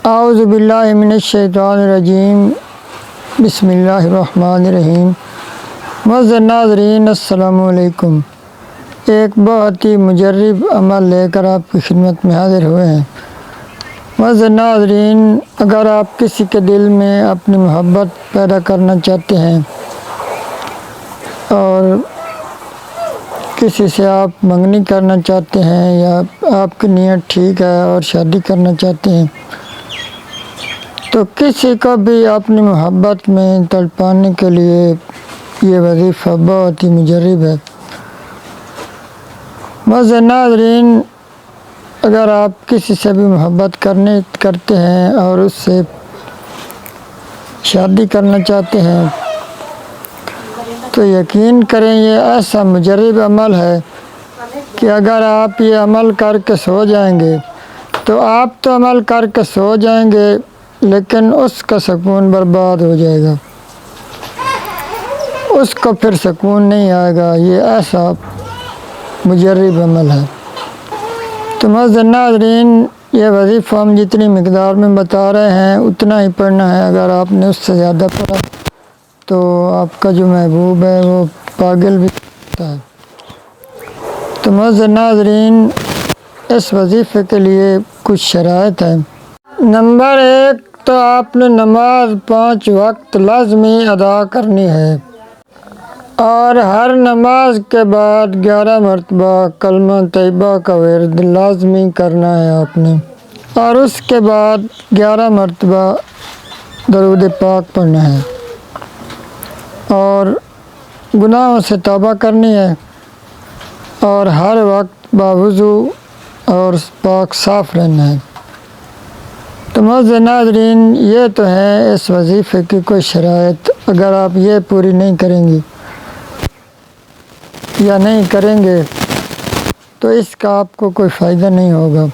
اعوذ باللہ من الشیطان الرجیم، بسم اللہ الرحمن الرحیم۔ معزز ناظرین السلام علیکم۔ ایک بہت ہی مجرب عمل لے کر آپ کی خدمت میں حاضر ہوئے ہیں۔ معزز ناظرین، اگر آپ کسی کے دل میں اپنی محبت پیدا کرنا چاہتے ہیں اور کسی سے آپ منگنی کرنا چاہتے ہیں یا آپ کی نیت ٹھیک ہے اور شادی کرنا چاہتے ہیں، تو کسی کو بھی اپنی محبت میں تڑپانے کے لیے یہ وظیفہ بہت ہی مجرب ہے۔ معزز ناظرین، اگر آپ کسی سے بھی محبت کرتے ہیں اور اس سے شادی کرنا چاہتے ہیں تو یقین کریں یہ ایسا مجرب عمل ہے کہ اگر آپ یہ عمل کر کے سو جائیں گے تو آپ تو عمل کر کے سو جائیں گے، لیکن اس کا سکون برباد ہو جائے گا، اس کو پھر سکون نہیں آئے گا۔ یہ ایسا مجرب عمل ہے۔ تو معزز ناظرین، یہ وظیفہ ہم جتنی مقدار میں بتا رہے ہیں اتنا ہی پڑھنا ہے۔ اگر آپ نے اس سے زیادہ پڑھا تو آپ کا جو محبوب ہے وہ پاگل بھی ہوتا ہے۔ تو معزز ناظرین، اس وظیفے کے لیے کچھ شرائط ہیں۔ نمبر 1، تو آپ نے نماز 5 وقت لازمی ادا کرنی ہے اور ہر نماز کے بعد 11 مرتبہ کلمہ طیبہ کا ورد لازمی کرنا ہے آپ نے، اور اس کے بعد 11 مرتبہ درود پاک پڑھنا ہے اور گناہوں سے توبہ کرنی ہے اور ہر وقت باوضو اور پاک صاف رہنا ہے۔ تو معزز ناظرین، یہ تو ہے اس وظیفے کی کوئی شرائط۔ اگر آپ یہ پوری نہیں کریں گی یا نہیں کریں گے تو اس کا آپ کو کوئی فائدہ نہیں ہوگا۔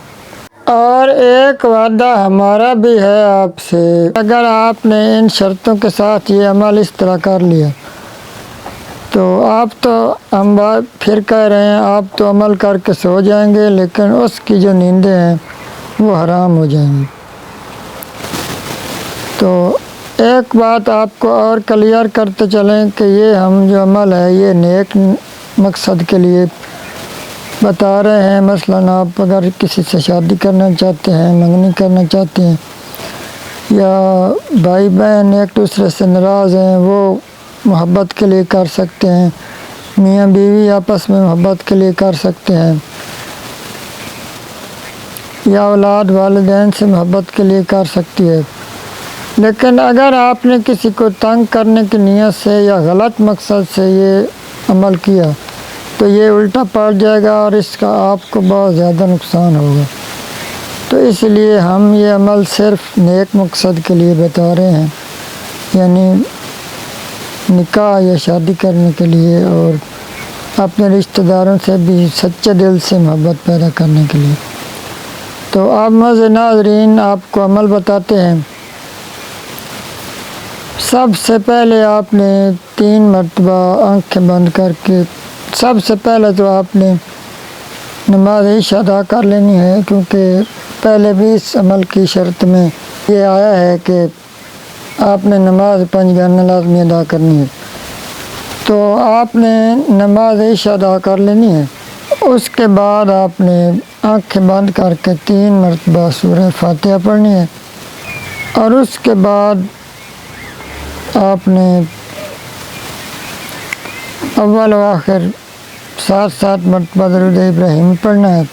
اور ایک وعدہ ہمارا بھی ہے آپ سے، اگر آپ نے ان شرطوں کے ساتھ یہ عمل اس طرح کر لیا تو آپ تو ہم پھر کہہ رہے ہیں آپ تو عمل کر کے سو جائیں گے، لیکن اس کی جو نیندیں ہیں وہ حرام ہو جائیں گی۔ تو ایک بات آپ کو اور کلیئر کرتے چلیں کہ یہ ہم جو عمل ہے یہ نیک مقصد کے لیے بتا رہے ہیں۔ مثلاً آپ اگر کسی سے شادی کرنا چاہتے ہیں، منگنی کرنا چاہتے ہیں، یا بھائی بہن ایک دوسرے سے ناراض ہیں وہ محبت کے لیے کر سکتے ہیں، میاں بیوی آپس میں محبت کے لیے کر سکتے ہیں، یا اولاد والدین سے محبت کے لیے کر سکتی ہے۔ لیکن اگر آپ نے کسی کو تنگ کرنے کی نیت سے یا غلط مقصد سے یہ عمل کیا تو یہ الٹا پلٹ جائے گا اور اس کا آپ کو بہت زیادہ نقصان ہوگا۔ تو اس لیے ہم یہ عمل صرف نیک مقصد کے لیے بتا رہے ہیں، یعنی نکاح یا شادی کرنے کے لیے اور اپنے رشتہ داروں سے بھی سچے دل سے محبت پیدا کرنے کے لیے۔ تو آپ معزز ناظرین، آپ کو عمل بتاتے ہیں۔ سب سے پہلے آپ نے 3 مرتبہ آنکھیں بند کر کے سب سے پہلے تو آپ نے نماز عشاء ادا کر لینی ہے، کیونکہ پہلے بھی اس عمل کی شرط میں یہ آیا ہے کہ آپ نے نماز 5 گھرنا لازمی ادا کرنی ہے۔ تو آپ نے نماز عشاء ادا کر لینی ہے۔ اس کے بعد آپ نے آنکھیں بند کر کے 3 مرتبہ سورہ فاتحہ پڑھنی ہے، اور اس کے بعد آپ نے اول و آخر 7 مرتبہ درود ابراہیم پڑھنا ہے۔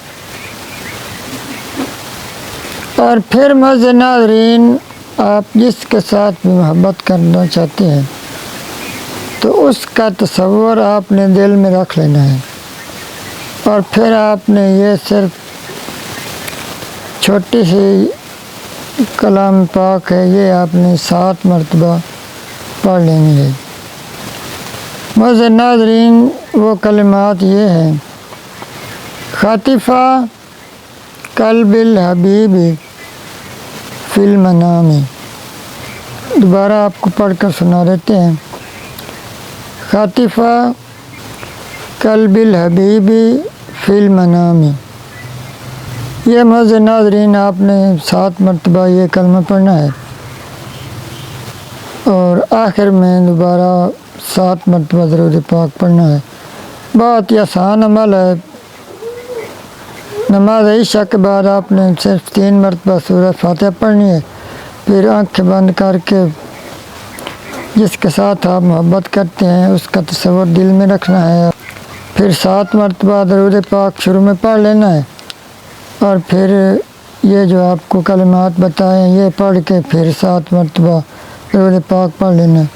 اور پھر معزز ناظرین، آپ جس کے ساتھ بھی محبت کرنا چاہتے ہیں تو اس کا تصور آپ نے دل میں رکھ لینا ہے، اور پھر آپ نے یہ صرف چھوٹی سی کلام پاک ہے، یہ آپ نے 7 مرتبہ پڑھ لینی ہے۔ معزز ناظرین، وہ کلمات یہ ہیں: خاطفہ قلب الحبیب فی المنام۔ دوبارہ آپ کو پڑھ کر سنا دیتے ہیں۔ خاطفہ قلب الحبیب فی المنام یہ معزز ناظرین آپ نے 7 مرتبہ یہ کلمہ پڑھنا ہے اور آخر میں دوبارہ 7 مرتبہ درود پاک پڑھنا ہے۔ بہت ہی آسان عمل ہے۔ نماز عشاء کے بعد آپ نے صرف 3 مرتبہ سورہ فاتحہ پڑھنی ہے، پھر آنکھیں بند کر کے جس کے ساتھ آپ محبت کرتے ہیں اس کا تصور دل میں رکھنا ہے، پھر 7 مرتبہ درود پاک شروع میں پڑھ لینا ہے، اور پھر یہ جو آپ کو کلمات بتائیں یہ پڑھ کے پھر 7 مرتبہ درود پاک پڑھ لینا ہے۔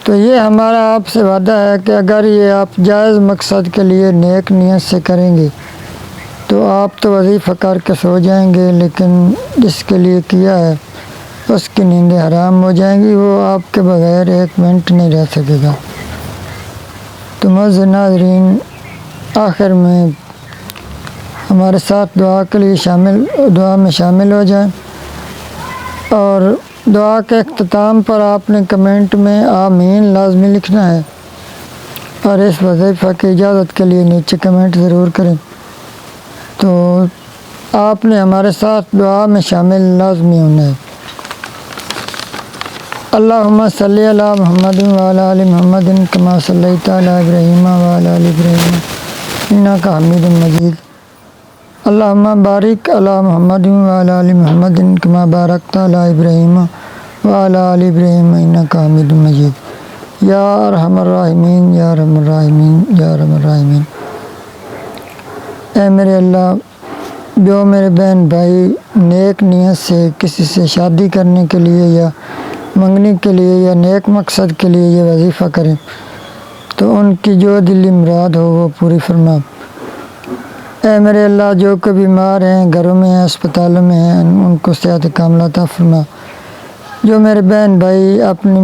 تو یہ ہمارا آپ سے وعدہ ہے کہ اگر یہ آپ جائز مقصد کے لیے نیک نیت سے کریں گے تو آپ تو وظیفہ کر کے سو جائیں گے، لیکن جس کے لیے کیا ہے اس کی نیندیں حرام ہو جائیں گی، وہ آپ کے بغیر 1 منٹ نہیں رہ سکے گا۔ تو معزز ناظرین، آخر میں ہمارے ساتھ دعا کے لیے دعا میں شامل ہو جائیں، اور دعا کے اختتام پر آپ نے کمنٹ میں آمین لازمی لکھنا ہے، اور اس وظیفہ کی اجازت کے لیے نیچے کمنٹ ضرور کریں۔ تو آپ نے ہمارے ساتھ دعا میں شامل لازمی ہونا ہے۔ اللہم صلی علی محمد وعلی آل محمد کما صلیت علی ابراہیم وعلی آل ابراہیم انک حمید مجید۔ اللہم بارک علی محمد وعلی آل محمد کما بارکت علی ابراہیم وعلی آل ابراہیم انک حمید مجید۔ یا ارحم الراحمین یا ارحم الراحمین یا ارحم الراحمین۔ اے میرے اللہ، جو میرے بہن بھائی نیک نیت سے کسی سے شادی کرنے کے لیے یا منگنی کے لیے یا نیک مقصد کے لیے یہ وظیفہ کریں تو ان کی جو دلی مراد ہو وہ پوری فرما۔ اے میرے اللہ، جو کہ بیمار ہیں، گھروں میں ہیں، اسپتالوں میں ہیں، ان کو صحت کاملہ عطا فرما۔ جو میرے بہن بھائی اپنے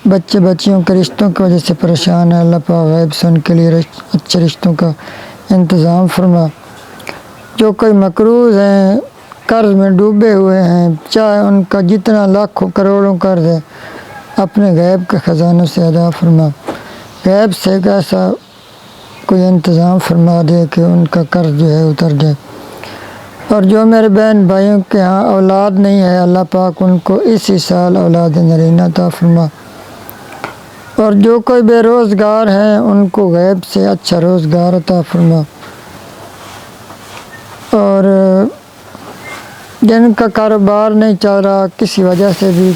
بچے بچیوں کے رشتوں کی وجہ سے پریشان ہیں، اللہ پاک غیب سے ان کے لیے اچھے رشتوں کا انتظام فرما۔ جو کوئی مقروض ہیں، قرض میں ڈوبے ہوئے ہیں، چاہے ان کا جتنا لاکھوں کروڑوں قرض ہے، اپنے غیب کے خزانوں سے ادا فرما۔ غیب سے ایک ایسا کوئی انتظام فرما دے کہ ان کا قرض جو ہے اتر جائے۔ اور جو میرے بہن بھائیوں کے ہاں اولاد نہیں ہے، اللہ پاک ان کو اسی سال اولاد نرینہ عطا فرما۔ اور جو کوئی بے روزگار ہیں ان کو غیب سے اچھا روزگار عطا فرما۔ اور جن کا کاروبار نہیں چل رہا، کسی وجہ سے بھی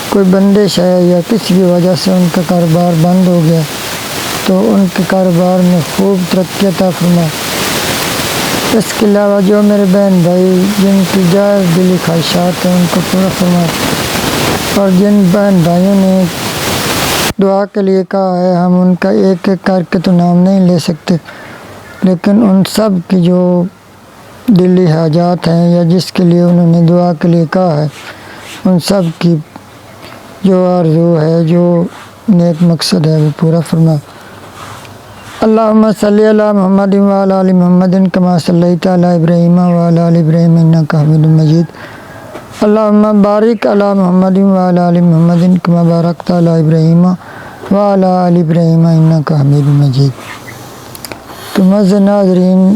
کوئی بندش ہے یا کسی بھی وجہ سے ان کا کاروبار بند ہو گیا، تو ان کے کاروبار میں خوب ترقی عطا فرما۔ اس کے علاوہ جو میرے بہن بھائی جن کی جائز دلی خواہشات ہیں ان کو پورا فرما۔ اور جن بہن بھائیوں نے دعا کے لیے کہا ہے، ہم ان کا ایک ایک کر کے تو نام نہیں لے سکتے، لیکن ان سب کی جو دلی حاجات ہیں یا جس کے لیے انہوں نے دعا کے لیے کہا ہے، ان سب کی جو آرزو ہے، جو نیک مقصد ہے وہ پورا فرما۔ اللہم صلی علی محمد وعلی آل محمد کما صلیت علی ابراہیم وعلی آل ابراہیم انک حمید مجید۔ اللہم بارک علی محمد وعلی آل محمد کما بارکت علی ابراہیم وعلی آل ابراہیم انک حمید مجید۔ تو معزز ناظرین،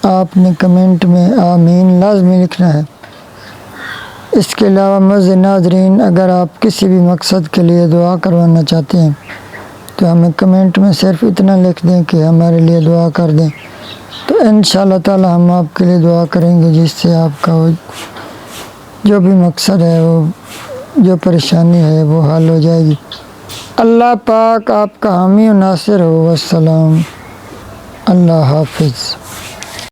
آپ نے کمنٹ میں آمین لازمی لکھنا ہے۔ اس کے علاوہ معزز ناظرین، اگر آپ کسی بھی مقصد کے لیے دعا کروانا چاہتے ہیں تو ہمیں کمنٹ میں صرف اتنا لکھ دیں کہ ہمارے لیے دعا کر دیں، تو انشاءاللہ تعالی ہم آپ کے لیے دعا کریں گے، جس سے آپ کا جو بھی مقصد ہے، وہ جو پریشانی ہے وہ حل ہو جائے گی۔ اللہ پاک آپ کا حامی و ناصر ہو۔ والسلام، اللہ حافظ۔